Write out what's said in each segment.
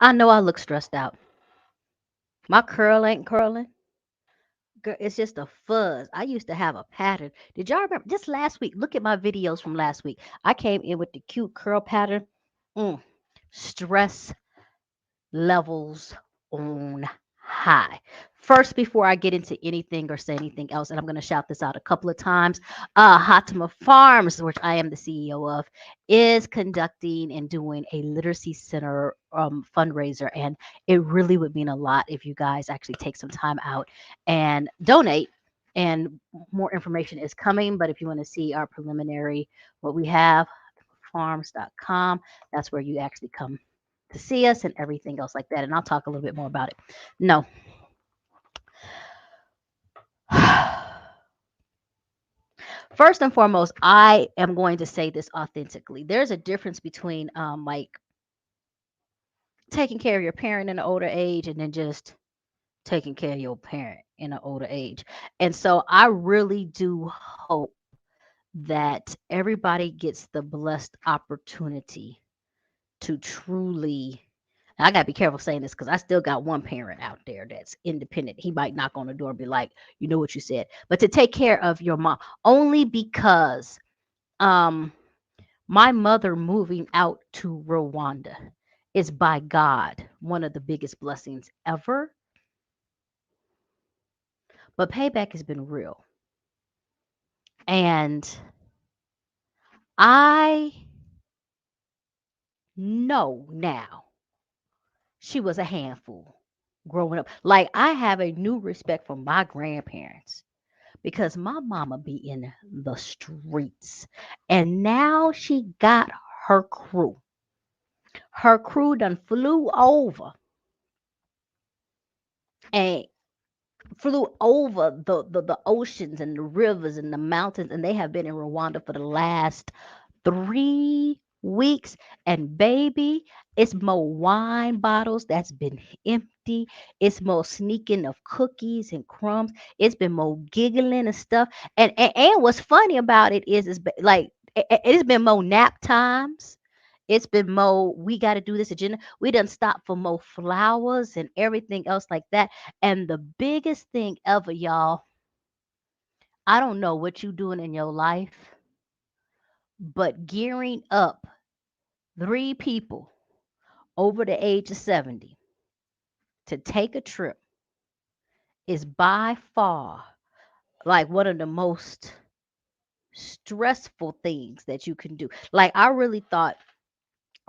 I know I look stressed out. My curl ain't curling. Girl, it's just a fuzz. I used to have a pattern. Did y'all remember just last week? Look at my videos from last week. I came in with the cute curl pattern. Mm, stress levels on high. First, before I get into anything or say anything else, and I'm going to shout this out a couple of times, Hatima Farms, which I am the CEO of, is conducting and doing a literacy center fundraiser. And it really would mean a lot if you guys actually take some time out and donate. And more information is coming, but if you want to see our preliminary, what we have, farms.com, that's where you actually come to see us and everything else like that. And I'll talk a little bit more about it. No. First and foremost, I am going to say this authentically. There's a difference between like taking care of your parent in an older age and then just taking care of your parent in an older age. And so I really do hope that everybody gets the blessed opportunity to truly. I gotta be careful saying this because I still got one parent out there that's independent. He might knock on the door and be like, "You know what you said," but to take care of your mom only because um my mother moving out to Rwanda is by God one of the biggest blessings ever. But payback has been real, and I know now she was a handful growing up. Like I have a new respect for my grandparents because my mama be in the streets and now she got her crew. Her crew done flew over and flew over the oceans and the rivers and the mountains, and they have been in Rwanda for the last 3 weeks. And baby, it's more wine bottles that's been empty. It's more sneaking of cookies and crumbs. It's been more giggling and stuff. And what's funny about it is like it's been more nap times. It's been more, we got to do this agenda. We done stop for more flowers and everything else like that. And the biggest thing ever, y'all, I don't know what you doing in your life, but gearing up 3 people over the age of 70 to take a trip is by far like one of the most stressful things that you can do. Like I really thought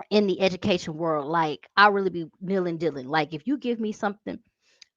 in the education world, like I really be kneeling dealing. Like if you give me something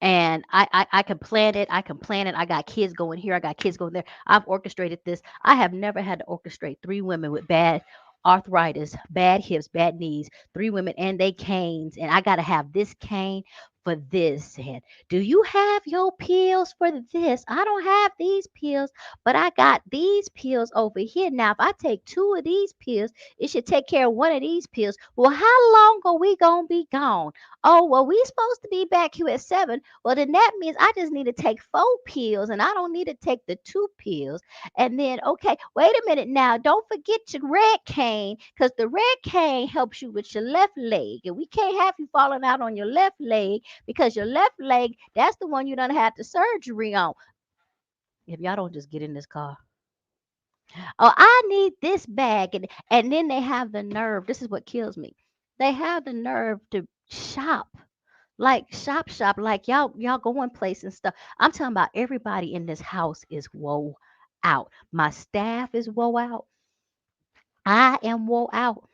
and I can plan it, I can plan it. I got kids going here, I got kids going there. I've orchestrated this. I have never had to orchestrate 3 women with bad arthritis, bad hips, bad knees, 3 women and they canes, and I gotta have this cane for this. And do you have your pills for this? I don't have these pills, but I got these pills over here. Now, if I take 2 of these pills, it should take care of 1 of these pills. Well, how long are we gonna be gone? Oh, well, we supposed to be back here at 7. Well, then that means I just need to take 4 pills and I don't need to take the 2 pills. And then, okay, wait a minute now. Don't forget your red cane because the red cane helps you with your left leg. And we can't have you falling out on your left leg because your left leg, that's the one you done had the surgery on. If y'all don't just get in this car. Oh, I need this bag. And then they have the nerve. This is what kills me. They have the nerve to shop like shop, like y'all going place and stuff. I'm talking about everybody in this house is woe out. My staff is woe out. I am woe out.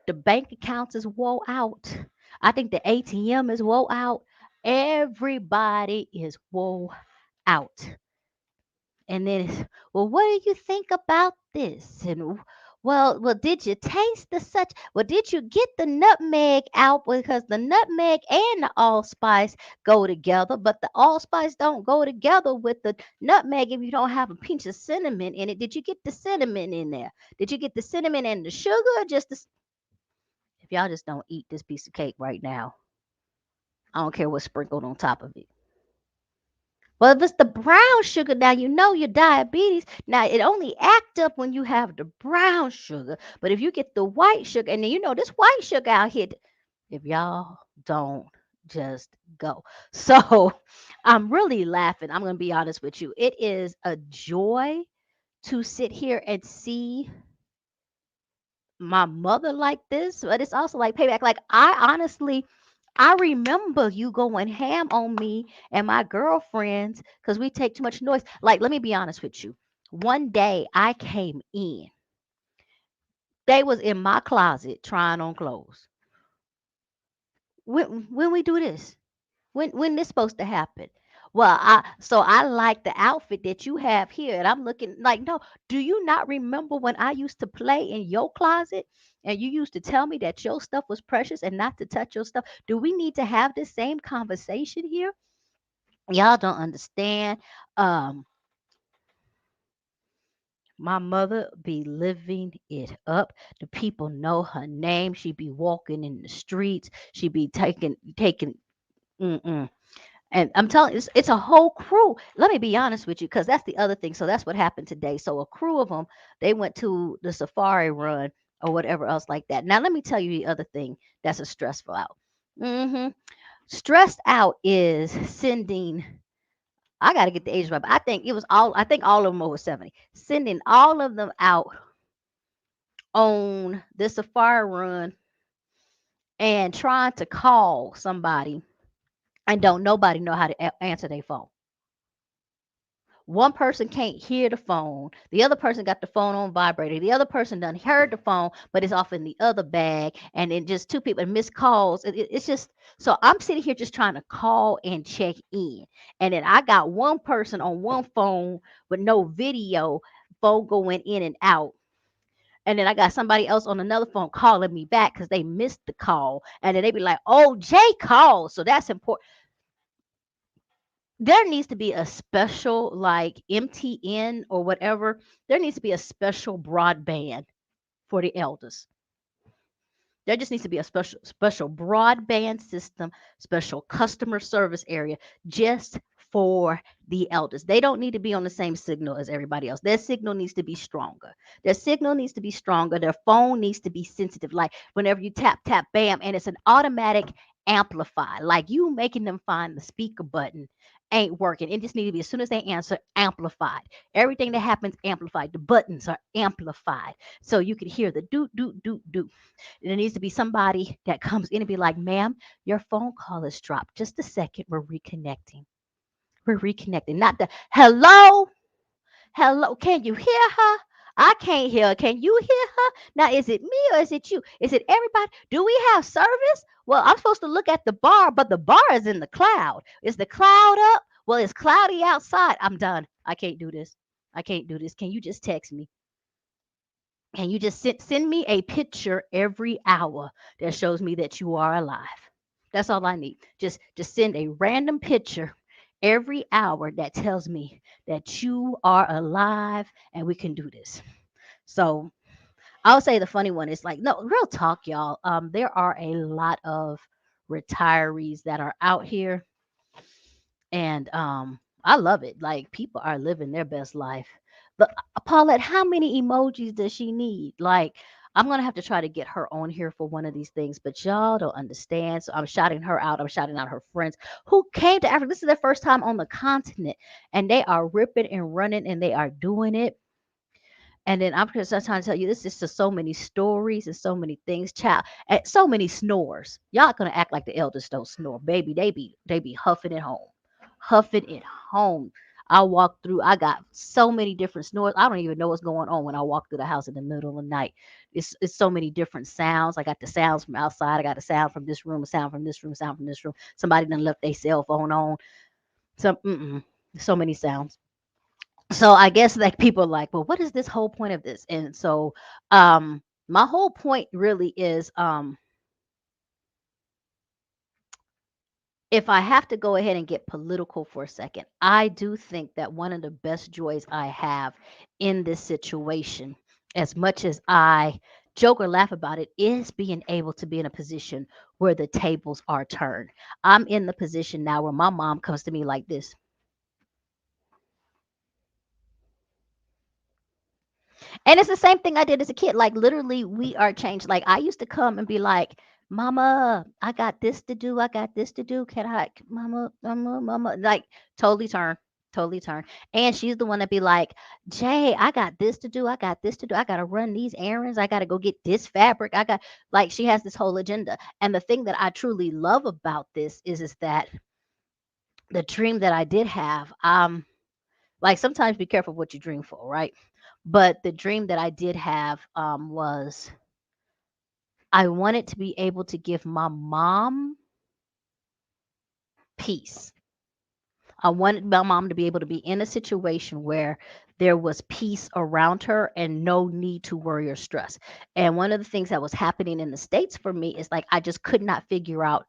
The bank accounts is woe out. I think the ATM is woe out. Everybody is woe out. And then it's, well, what do you think about this? And well, did you taste the such? Well, did you get the nutmeg out? Because the nutmeg and the allspice go together, but the allspice don't go together with the nutmeg if you don't have a pinch of cinnamon in it. Did you get the cinnamon in there? Did you get the cinnamon and the sugar? Or just the, if y'all just don't eat this piece of cake right now, I don't care what's sprinkled on top of it. Well, if it's the brown sugar, now you know your diabetes. Now it only act up when you have the brown sugar. But if you get the white sugar, and then you know this white sugar out here, if y'all don't just go. So I'm really laughing. I'm going to be honest with you. It is a joy to sit here and see my mother like this, but it's also like payback. Like, I remember you going ham on me and my girlfriends because we take too much noise. Like, let me be honest with you. One day I came in, they was in my closet trying on clothes. When we do this? When this supposed to happen? Well, I like the outfit that you have here, and I'm looking like, no. Do you not remember when I used to play in your closet, and you used to tell me that your stuff was precious and not to touch your stuff? Do we need to have the same conversation here? Y'all don't understand. Um, my mother be living it up. The people know her name. She be walking in the streets. She be taking. Mm-mm. And I'm telling you, it's a whole crew. Let me be honest with you, because that's the other thing. So that's what happened today. So a crew of them, they went to the safari run or whatever else like that. Now let me tell you the other thing that's a stressful out. hmm Stressed out is sending. I got to get the age right, but I think it was all. I think all of them over 70. Sending all of them out on this safari run and trying to call somebody and don't nobody know how to answer their phone. One person can't hear the phone. The other person got the phone on vibrator. The other person done heard the phone, but it's off in the other bag. And then just two people missed calls. It's just so I'm sitting here just trying to call and check in. And then I got one person on one phone with no video, phone going in and out. And then I got somebody else on another phone calling me back because they missed the call. And then they be like, "Oh, Jay called." So that's important. There needs to be a special like MTN or whatever. There needs to be a special broadband for the elders. There just needs to be a special broadband system, special customer service area just for the elders. They don't need to be on the same signal as everybody else. Their signal needs to be stronger. Their signal needs to be stronger. Their phone needs to be sensitive. Like whenever you tap, tap, bam, and it's an automatic amplify. Like you making them find the speaker button ain't working. It just needs to be as soon as they answer, amplified. Everything that happens amplified. The buttons are amplified. So you can hear the do, do, do, do. There needs to be somebody that comes in and be like, "Ma'am, your phone call is dropped. Just a second. We're reconnecting. We're reconnecting." Not the hello, hello. Can you hear her? I can't hear her. Can you hear her? Now, is it me or is it you? Is it everybody? Do we have service? Well, I'm supposed to look at the bar, but the bar is in the cloud. Is the cloud up? Well, it's cloudy outside. I'm done. I can't do this. I can't do this. Can you just text me? Can you just send me a picture every hour that shows me that you are alive? That's all I need. Just send a random picture every hour that tells me that you are alive and we can do this. So I'll say the funny one is like, no, real talk, y'all. There are a lot of retirees that are out here and I love it. Like people are living their best life. But Paulette, how many emojis does she need? Like I'm gonna have to try to get her on here for one of these things, but y'all don't understand. So I'm shouting her out. I'm shouting out her friends who came to Africa. This is their first time on the continent, and they are ripping and running, and they are doing it. And then I'm just trying to tell you, this is just so many stories and so many things, child, and so many snores. Y'all gonna act like the elders don't snore, baby. They be huffing at home, huffing at home. I walk through. I got so many different snores. I don't even know what's going on when I walk through the house in the middle of the night. It's so many different sounds. I got the sounds from outside. I got a sound from this room, a sound from this room, a sound from this room. Somebody done left their cell phone on. So many sounds. So I guess like people are like, well, what is this whole point of this? And so my whole point really is if I have to go ahead and get political for a second, I do think that one of the best joys I have in this situation, as much as I joke or laugh about it, is being able to be in a position where the tables are turned. I'm in the position now where my mom comes to me like this. And it's the same thing I did as a kid. Like literally, we are changed. Like I used to come and be like, Mama, I got this to do. I got this to do. Can I, Mama, Mama, Mama? Like, totally turn, totally turn. And she's the one that be like, Jay, I got this to do. I got this to do. I got to run these errands. I got to go get this fabric. Like, she has this whole agenda. And the thing that I truly love about this is that the dream that I did have, like, sometimes be careful what you dream for, right? But the dream that I did have, was I wanted to be able to give my mom peace. I wanted my mom to be able to be in a situation where there was peace around her and no need to worry or stress. And one of the things that was happening in the States for me is like I could not figure out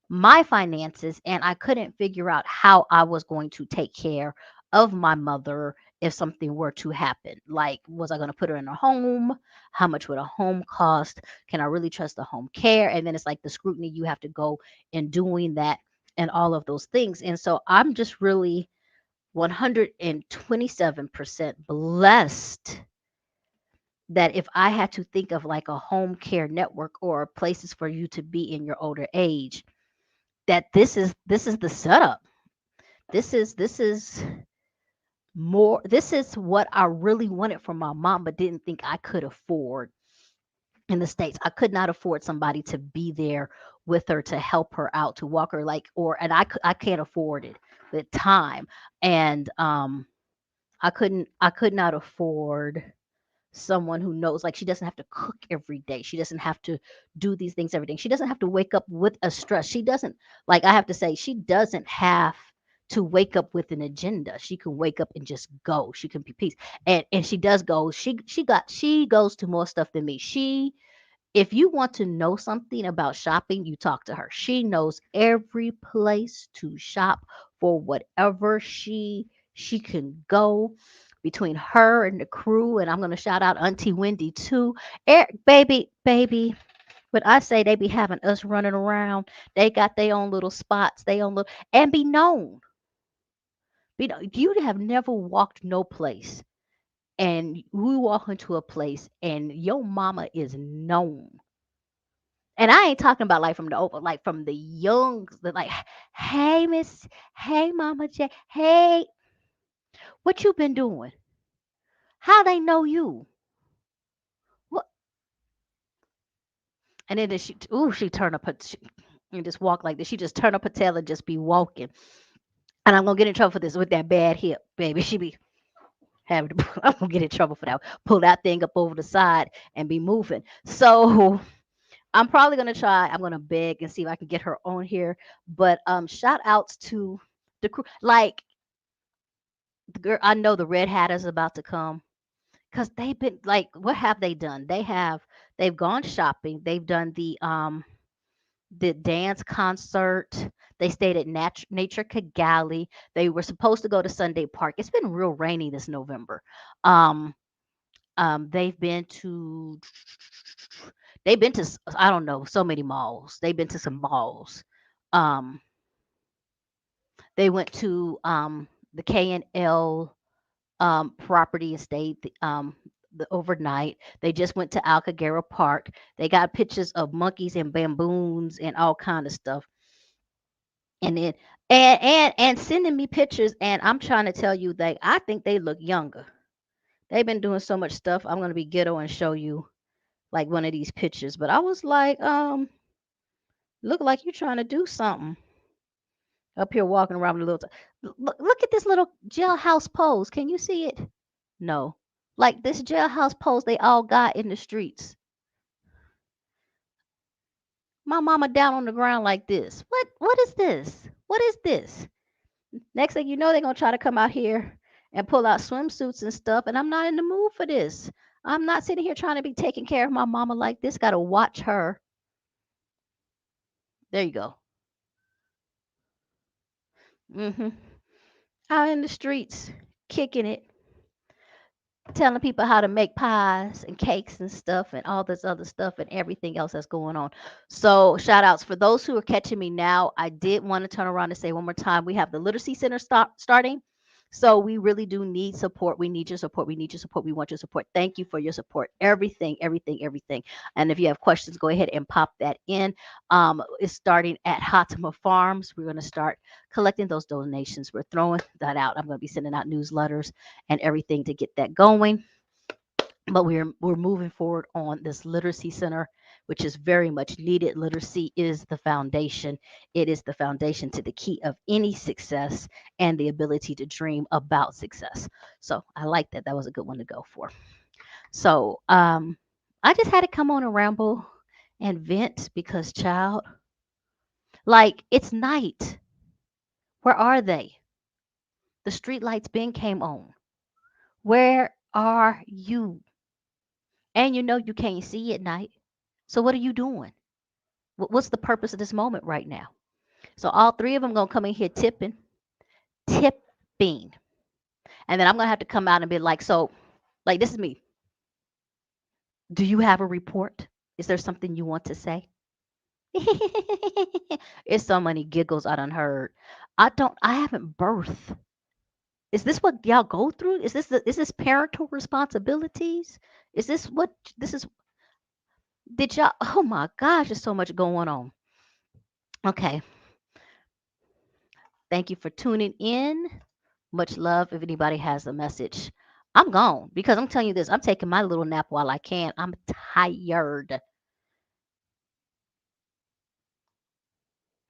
my finances, and I couldn't figure out how I was going to take care of my mother if something were to happen. Like, was I going to put her in a home? How much would a home cost? Can I really trust the home care? And then it's like the scrutiny you have to go in doing that and all of those things. And so I'm just really 127% blessed that if I had to think of like a home care network or places for you to be in your older age, that this is the setup. This is more, this is what I really wanted from my mom, but didn't think I could afford in the States. I could not afford somebody to be there with her to help her out, to walk her, like, or and I can't afford it with time. And I could not afford someone who knows, like, she doesn't have to cook every day, she doesn't have to do these things every day, she doesn't have to wake up with a stress, she doesn't, like, I have to say, she doesn't have to wake up with an agenda. She can wake up and just go, she can be peace. And she does go, she goes to more stuff than me. She, if you want to know something about shopping, you talk to her. She knows every place to shop for whatever she can go, between her and the crew. And I'm going to shout out Auntie Wendy too. Baby, when I say they be having us running around, they got their own little spots, they own little, and be known. You have never walked no place and we walk into a place and your mama is known. And I ain't talking about like from the old, like from the young, like, hey Miss, hey Mama J, hey, what you been doing? How they know you? What? And then she, ooh, she turn up her, and just walk like this. She just turn up her tail and just be walking. And I'm gonna get in trouble for this with that bad hip, baby. She be having to, I'm gonna get in trouble for that. Pull that thing up over the side and be moving. So I'm probably gonna try. I'm gonna beg and see if I can get her on here. But shout outs to the crew. Like, the girl, I know the Red Hat is about to come because they've been like, what have they done? They've gone shopping. They've done the dance concert. They stayed at Nature Kigali. They were supposed to go to Sunday Park. It's been real rainy this November. Um, they've been to I don't know, so many malls. They've been to some malls. Um, they went to the K&L property and stayed the overnight. They just went to Alcagera Park. They got pictures of monkeys and baboons and all kind of stuff. And then and sending me pictures, and I'm trying to tell you, that I think they look younger. They've been doing so much stuff. I'm gonna be ghetto and show you like one of these pictures. But I was like, look like you're trying to do something up here walking around with a little. Look at this little jailhouse pose. Can you see it? No. Like this jailhouse pose they all got in the streets. My mama down on the ground like this. What is this? What is this? Next thing you know, they're gonna try to come out here and pull out swimsuits and stuff. And I'm not in the mood for this. I'm not sitting here trying to be taking care of my mama like this. Gotta watch her. There you go. Hmm. Out in the streets, kicking it, telling people how to make pies and cakes and stuff and all this other stuff and everything else that's going on. So shout outs for those who are catching me now. I did want to turn around and say one more time, we have the Literacy Center starting. So we really do need support. We need your support. We need your support. We want your support. Thank you for your support. Everything, everything, everything. And if you have questions, go ahead and pop that in. It's starting at Hatima Farms. We're going to start collecting those donations. We're throwing that out. I'm going to be sending out newsletters and everything to get that going. But we're moving forward on this literacy center, which is very much needed. Literacy is the foundation. It is the foundation to the key of any success and the ability to dream about success. So I like that. That was a good one to go for. So I just had to come on a ramble and vent because, child, like, it's night. Where are they? The street lights been came on. Where are you? And you know you can't see at night. So what are you doing? What's the purpose of this moment right now? So all three of them gonna come in here tipping, and then I'm gonna have to come out and be like, so, like, this is me. Do you have a report? Is there something you want to say? It's so many giggles I done heard. I haven't birthed. Is this what y'all go through? Is this parental responsibilities? Is this what this is? Did y'all? Oh my gosh, there's so much going on. Okay, thank you for tuning in. Much love. If anybody has a message, I'm gone because I'm telling you this. I'm taking my little nap while I can. I'm tired,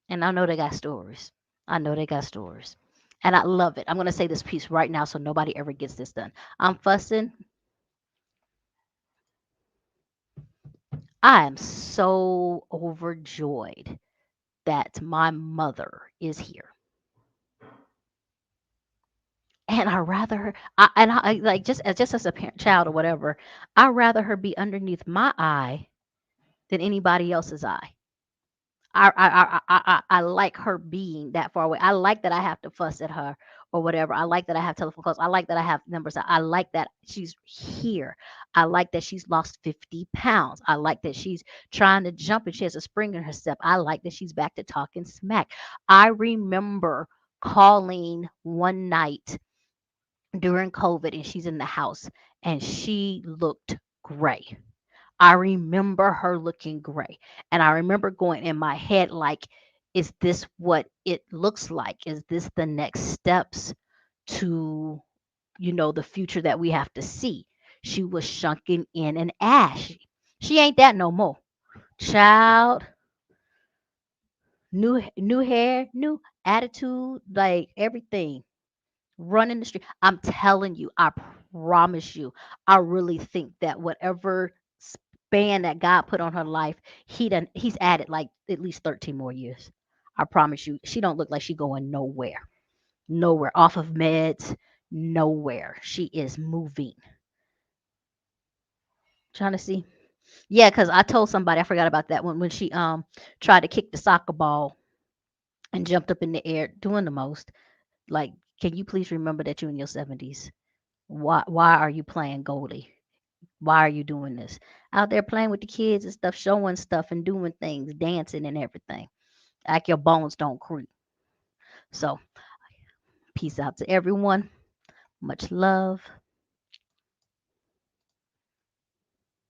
and I know they got stories. I know they got stories, and I love it. I'm gonna say this piece right now so nobody ever gets this done. I'm fussing. I am so overjoyed that my mother is here. And I rather her, I like, just as a parent, child or whatever, I rather her be underneath my eye than anybody else's eye. I like her being that far away. I like that I have to fuss at her or whatever. I like that I have telephone calls. I like that I have numbers. I like that she's here. I like that she's lost 50 pounds. I like that she's trying to jump and she has a spring in her step. I like that she's back to talking smack. I remember calling one night during COVID and she's in the house and she looked gray. I remember her looking gray. And I remember going in my head, like, is this what it looks like? Is this the next steps to, the future that we have to see? She was shunking in and ashy. She ain't that no more. Child, new hair, new attitude, like everything. Running the street. I'm telling you, I promise you, I really think that whatever span that God put on her life, he's added like at least 13 more years. I promise you, she don't look like she going nowhere. Nowhere. Off of meds, nowhere. She is moving. Trying to see. Yeah, because I told somebody I forgot about that one when she tried to kick the soccer ball and jumped up in the air doing the most. Like, can you please remember that you're in your 70s? Why are you playing goalie? Why are you doing this? Out there playing with the kids and stuff, showing stuff and doing things, dancing and everything. Like your bones don't creep. So, peace out to everyone. Much love.